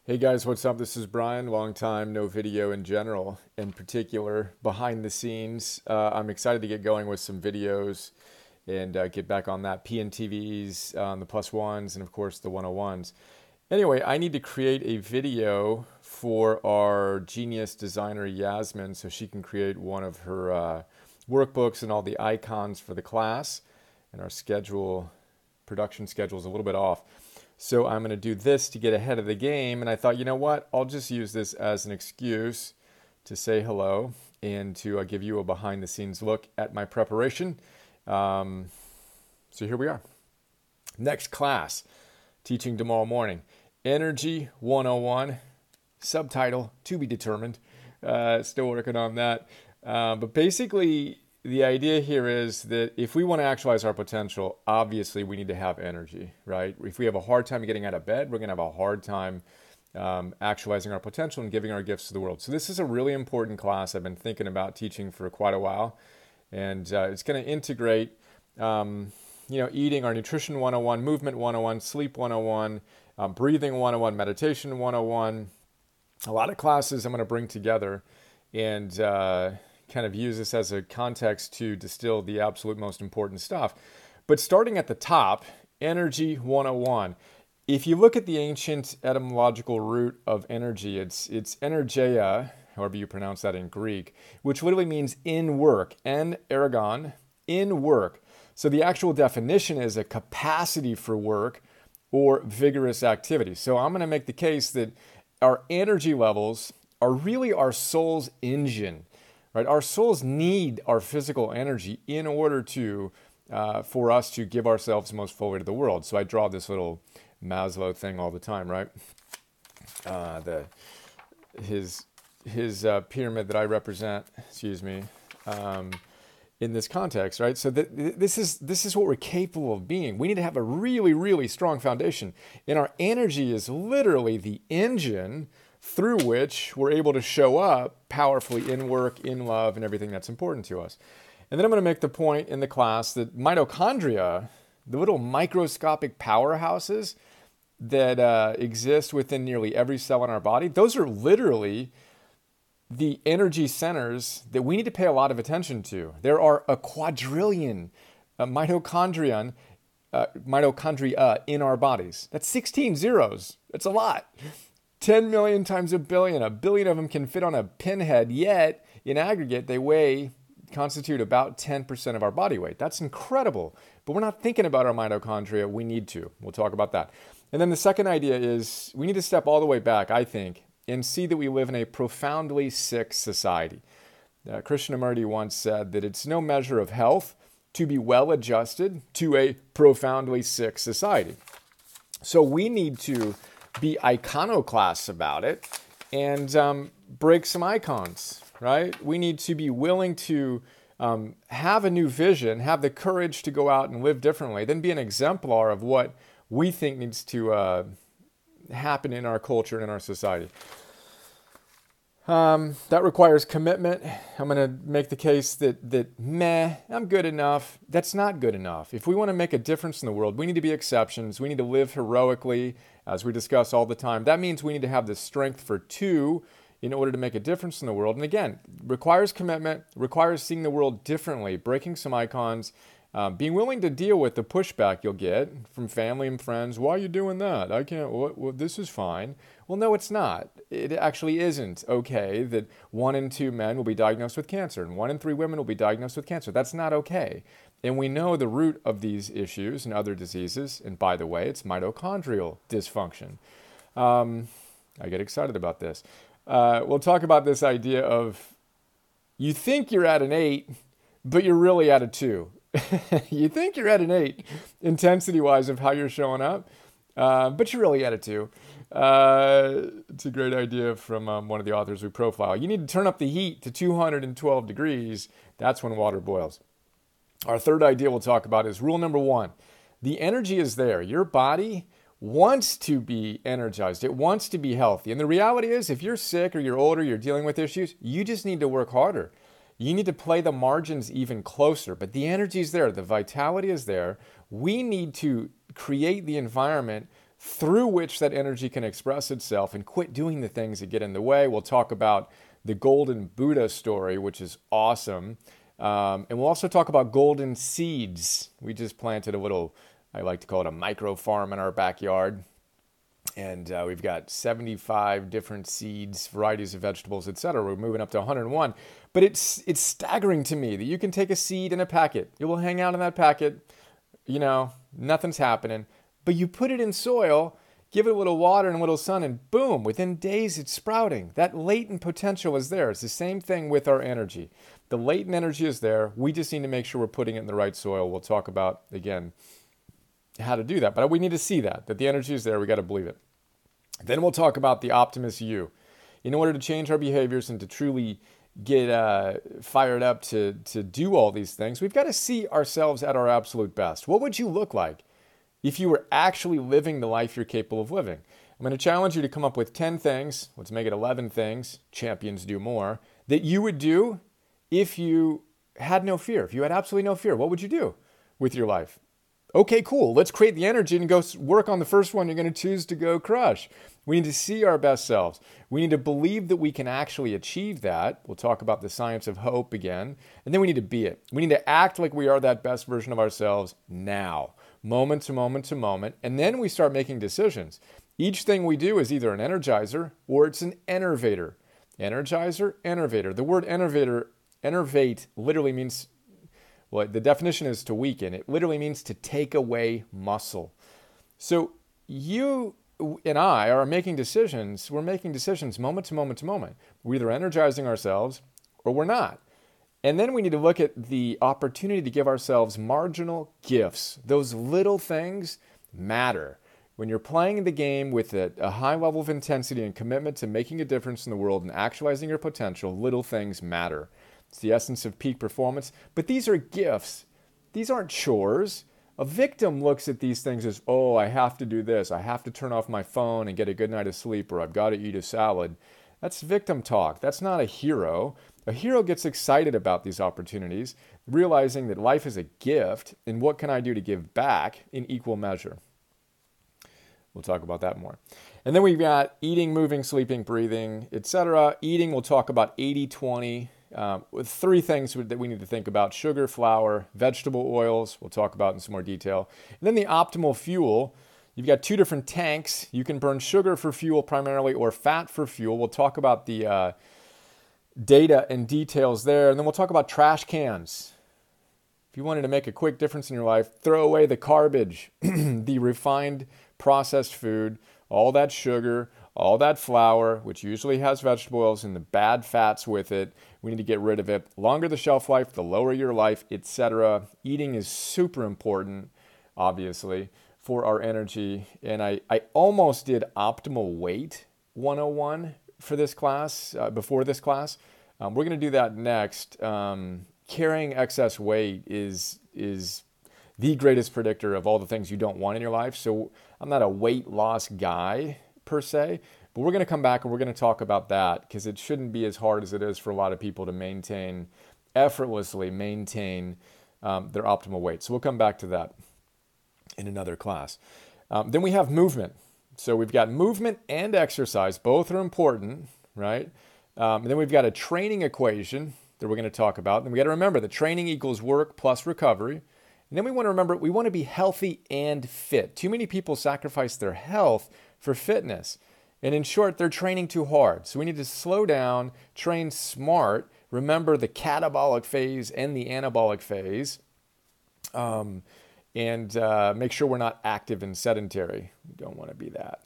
Hey guys, what's up? This is Brian. Long time no video in general, in particular behind the scenes. I'm excited to get going with some videos and get back on that PNTVs, the plus ones, and of course the 101s. Anyway, I need to create a video for our genius designer Yasmin so she can create one of her workbooks and all the icons for the class. And our production schedule is a little bit off. So I'm going to do this to get ahead of the game. And I thought, you know what? I'll just use this as an excuse to say hello and to give you a behind the scenes look at my preparation. So here we are. Next class, teaching tomorrow morning. Energy 101, subtitle to be determined. Still working on that. But basically, the idea here is that if we want to actualize our potential, obviously we need to have energy, right? If we have a hard time getting out of bed, we're going to have a hard time actualizing our potential and giving our gifts to the world. So this is a really important class I've been thinking about teaching for quite a while. And it's going to integrate, eating, our nutrition 101, movement 101, sleep 101, breathing 101, meditation 101. A lot of classes I'm going to bring together and kind of use this as a context to distill the absolute most important stuff. But starting at the top, energy 101. If you look at the ancient etymological root of energy, it's energeia, however you pronounce that in Greek, which literally means in work, en ergon, in work. So the actual definition is a capacity for work or vigorous activity. So I'm going to make the case that our energy levels are really our soul's engine. Right? Our souls need our physical energy in order to, for us to give ourselves most fully to the world. So I draw this little Maslow thing all the time, right? His pyramid that I represent, in this context, right? So this is what we're capable of being. We need to have a really, really strong foundation, and our energy is literally the engine through which we're able to show up powerfully in work, in love, and everything that's important to us. And then I'm going to make the point in the class that mitochondria, the little microscopic powerhouses that exist within nearly every cell in our body, those are literally the energy centers that we need to pay a lot of attention to. There are a quadrillion mitochondria in our bodies. That's 16 zeros. That's a lot. 10 million times a billion. A billion of them can fit on a pinhead, yet in aggregate, they constitute about 10% of our body weight. That's incredible. But we're not thinking about our mitochondria. We need to. We'll talk about that. And then the second idea is we need to step all the way back, I think, and see that we live in a profoundly sick society. Krishnamurti once said that it's no measure of health to be well adjusted to a profoundly sick society. So we need to be iconoclasts about it and break some icons, right? We need to be willing to have a new vision, have the courage to go out and live differently, then be an exemplar of what we think needs to happen in our culture and in our society. That requires commitment. I'm going to make the case that I'm good enough. That's not good enough. If we want to make a difference in the world, we need to be exceptions. We need to live heroically, as we discuss all the time. That means we need to have the strength for two in order to make a difference in the world. And again, requires commitment, requires seeing the world differently, breaking some icons, being willing to deal with the pushback you'll get from family and friends. Why are you doing that? I can't, this is fine. Well, no, it's not. It actually isn't okay that 1 in 2 men will be diagnosed with cancer and 1 in 3 women will be diagnosed with cancer. That's not okay. And we know the root of these issues and other diseases. And by the way, it's mitochondrial dysfunction. I get excited about this. We'll talk about this idea of you think you're at an 8, but you're really at a 2. You think you're at an 8 intensity-wise of how you're showing up, but you're really at a 2. It's a great idea from one of the authors we profile. You need to turn up the heat to 212 degrees. That's when water boils. Our third idea we'll talk about is rule number 1. The energy is there. Your body wants to be energized. It wants to be healthy. And the reality is, if you're sick or you're older, you're dealing with issues, you just need to work harder. You need to play the margins even closer, but the energy is there. The vitality is there. We need to create the environment through which that energy can express itself, and quit doing the things that get in the way. We'll talk about the golden Buddha story, which is awesome. And we'll also talk about golden seeds. We just planted a little, I like to call it a micro farm in our backyard. And we've got 75 different seeds, varieties of vegetables, etc. We're moving up to 101. But it's staggering to me that you can take a seed in a packet. It will hang out in that packet. You know, nothing's happening. But you put it in soil, give it a little water and a little sun, and boom, within days it's sprouting. That latent potential is there. It's the same thing with our energy. The latent energy is there. We just need to make sure we're putting it in the right soil. We'll talk about, again, how to do that. But we need to see that the energy is there. We got to believe it. Then we'll talk about the optimist you. In order to change our behaviors and to truly get fired up to do all these things, we've got to see ourselves at our absolute best. What would you look like if you were actually living the life you're capable of living? I'm going to challenge you to come up with 10 things, let's make it 11 things, champions do more, that you would do if you had no fear, if you had absolutely no fear. What would you do with your life? Okay, cool. Let's create the energy and go work on the first one you're going to choose to go crush. We need to see our best selves. We need to believe that we can actually achieve that. We'll talk about the science of hope again. And then we need to be it. We need to act like we are that best version of ourselves now, moment to moment to moment. And then we start making decisions. Each thing we do is either an energizer or it's an enervator. Energizer, enervator. The word enervate literally means, well, the definition is to weaken. It literally means to take away muscle. So you and I are making decisions. We're making decisions moment to moment to moment. We're either energizing ourselves or we're not. And then we need to look at the opportunity to give ourselves marginal gifts. Those little things matter. When you're playing the game with a high level of intensity and commitment to making a difference in the world and actualizing your potential, little things matter. It's the essence of peak performance. But these are gifts. These aren't chores. A victim looks at these things as, oh, I have to do this. I have to turn off my phone and get a good night of sleep, or I've got to eat a salad. That's victim talk. That's not a hero. A hero gets excited about these opportunities, realizing that life is a gift, and what can I do to give back in equal measure? We'll talk about that more. And then we've got eating, moving, sleeping, breathing, etc. Eating, we'll talk about 80-20. With 3 things that we need to think about: sugar, flour, vegetable oils. We'll talk about in some more detail. And then the optimal fuel. You've got 2 different tanks. You can burn sugar for fuel primarily or fat for fuel. We'll talk about the data and details there. And then we'll talk about trash cans. If you wanted to make a quick difference in your life, throw away the garbage, the refined processed food, all that sugar, all that flour, which usually has vegetable oils and the bad fats with it. We need to get rid of it. Longer the shelf life, the lower your life, etc. Eating is super important, obviously, for our energy. And I almost did optimal weight 101 for this class, before this class. We're going to do that next. Carrying excess weight is the greatest predictor of all the things you don't want in your life. So I'm not a weight loss guy per se, but we're going to come back and we're going to talk about that, because it shouldn't be as hard as it is for a lot of people to effortlessly maintain their optimal weight. So we'll come back to that in another class. Then we have movement. So we've got movement and exercise. Both are important, right? And then we've got a training equation that we're going to talk about. And we got to remember that training equals work plus recovery. And then we want to remember, we want to be healthy and fit. Too many people sacrifice their health for fitness. And in short, they're training too hard. So we need to slow down, train smart, remember the catabolic phase and the anabolic phase, and make sure we're not active and sedentary. We don't want to be that.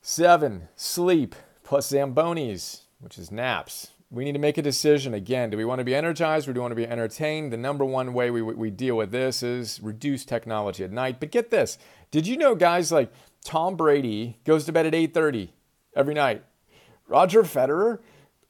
7, sleep plus Zambonis, which is naps. We need to make a decision. Again, do we want to be energized or do we want to be entertained? The number one way we deal with this is reduce technology at night. But get this. Did you know guys like Tom Brady goes to bed at 8:30 every night? Roger Federer,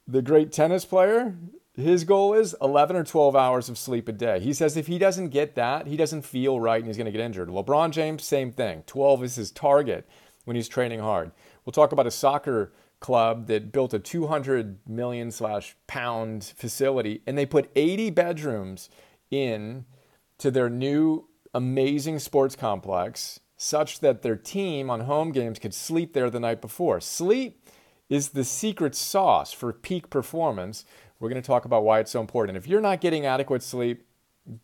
the great tennis player, his goal is 11 or 12 hours of sleep a day. He says if he doesn't get that, he doesn't feel right and he's going to get injured. LeBron James, same thing. 12 is his target when he's training hard. We'll talk about a soccer club that built a 200 million/pound facility, and they put 80 bedrooms in to their new amazing sports complex, such that their team on home games could sleep there the night before. Sleep is the secret sauce for peak performance. We're going to talk about why it's so important. If you're not getting adequate sleep,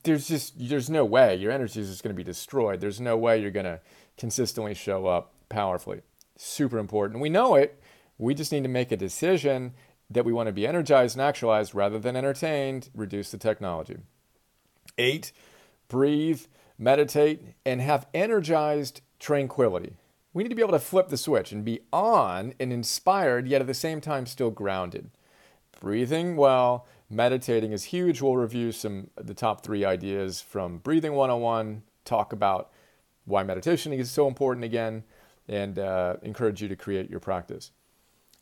there's no way. Your energy is just going to be destroyed. There's no way you're going to consistently show up powerfully. Super important. We know it. We just need to make a decision that we want to be energized and actualized rather than entertained. Reduce the technology. 8, breathe, meditate, and have energized tranquility. We need to be able to flip the switch and be on and inspired, yet at the same time still grounded. Breathing well, meditating is huge. We'll review the top 3 ideas from Breathing 101, talk about why meditation is so important again, and encourage you to create your practice.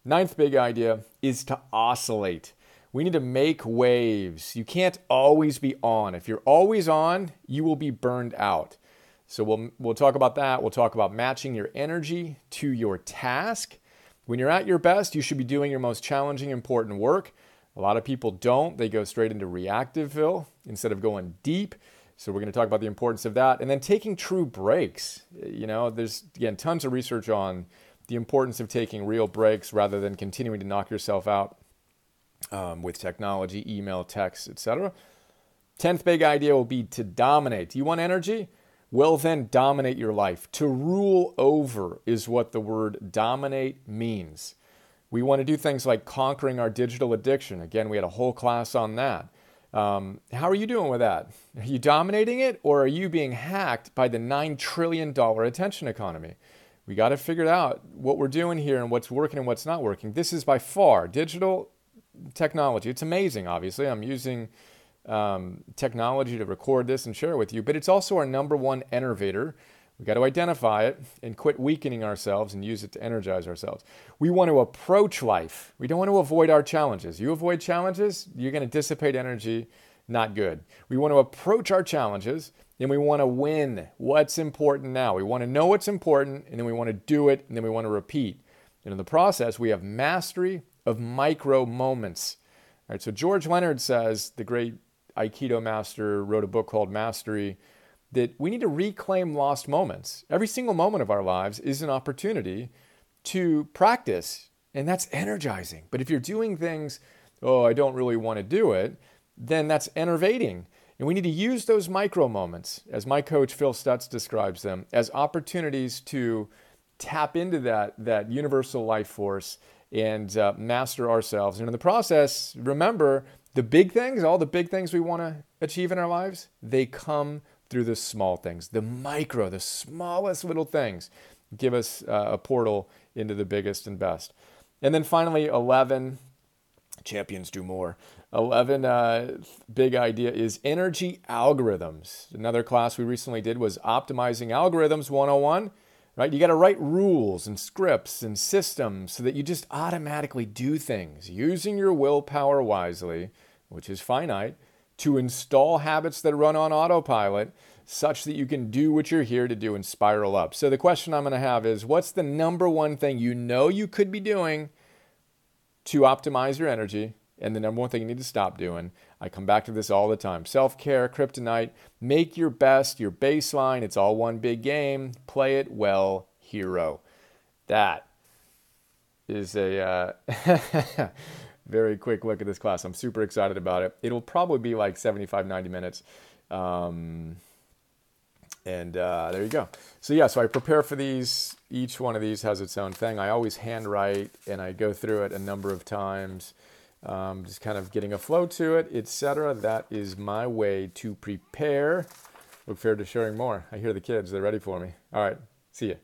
9th big idea is to oscillate. We need to make waves. You can't always be on. If you're always on, you will be burned out. So we'll talk about that. We'll talk about matching your energy to your task. When you're at your best, you should be doing your most challenging, important work. A lot of people don't. They go straight into reactiveville instead of going deep. So we're going to talk about the importance of that. And then taking true breaks. There's, again, tons of research on the importance of taking real breaks rather than continuing to knock yourself out with technology, email, text, etc. 10th big idea will be to dominate. Do you want energy? Well, then dominate your life. To rule over is what the word dominate means. We want to do things like conquering our digital addiction. Again, we had a whole class on that. How are you doing with that? Are you dominating it, or are you being hacked by the $9 trillion attention economy? We got to figure out what we're doing here and what's working and what's not working. This is by far digital technology. It's amazing, obviously. I'm using technology to record this and share it with you, but it's also our number one enervator. We got to identify it and quit weakening ourselves and use it to energize ourselves. We want to approach life. We don't want to avoid our challenges. You avoid challenges, you're going to dissipate energy. Not good. We want to approach our challenges and we want to win. What's important now? We want to know what's important, and then we want to do it, and then we want to repeat. And in the process, we have mastery of micro moments. All right, so George Leonard says, the great Aikido master, wrote a book called Mastery, that we need to reclaim lost moments. Every single moment of our lives is an opportunity to practice, and that's energizing. But if you're doing things, I don't really want to do it, then that's enervating. And we need to use those micro moments, as my coach Phil Stutz describes them, as opportunities to tap into that universal life force and master ourselves. And in the process, remember, the big things, all the big things we want to achieve in our lives, they come through the small things, the smallest little things give us a portal into the biggest and best. And then finally, 11, champions do more. 11 big idea is energy algorithms. Another class we recently did was Optimizing Algorithms 101. Right? You got to write rules and scripts and systems so that you just automatically do things using your willpower wisely, which is finite, to install habits that run on autopilot such that you can do what you're here to do and spiral up. So the question I'm going to have is, what's the number one thing you know you could be doing to optimize your energy? And the number one thing you need to stop doing. I come back to this all the time. Self-care, kryptonite, make your best, your baseline. It's all one big game. Play it well, hero. That is a very quick look at this class. I'm super excited about it. It'll probably be like 75, 90 minutes. There you go. So I prepare for these. Each one of these has its own thing. I always handwrite and I go through it a number of times. Just kind of getting a flow to it, etc. That is my way to prepare. Look forward to sharing more. I hear the kids. They're ready for me. All right. See ya.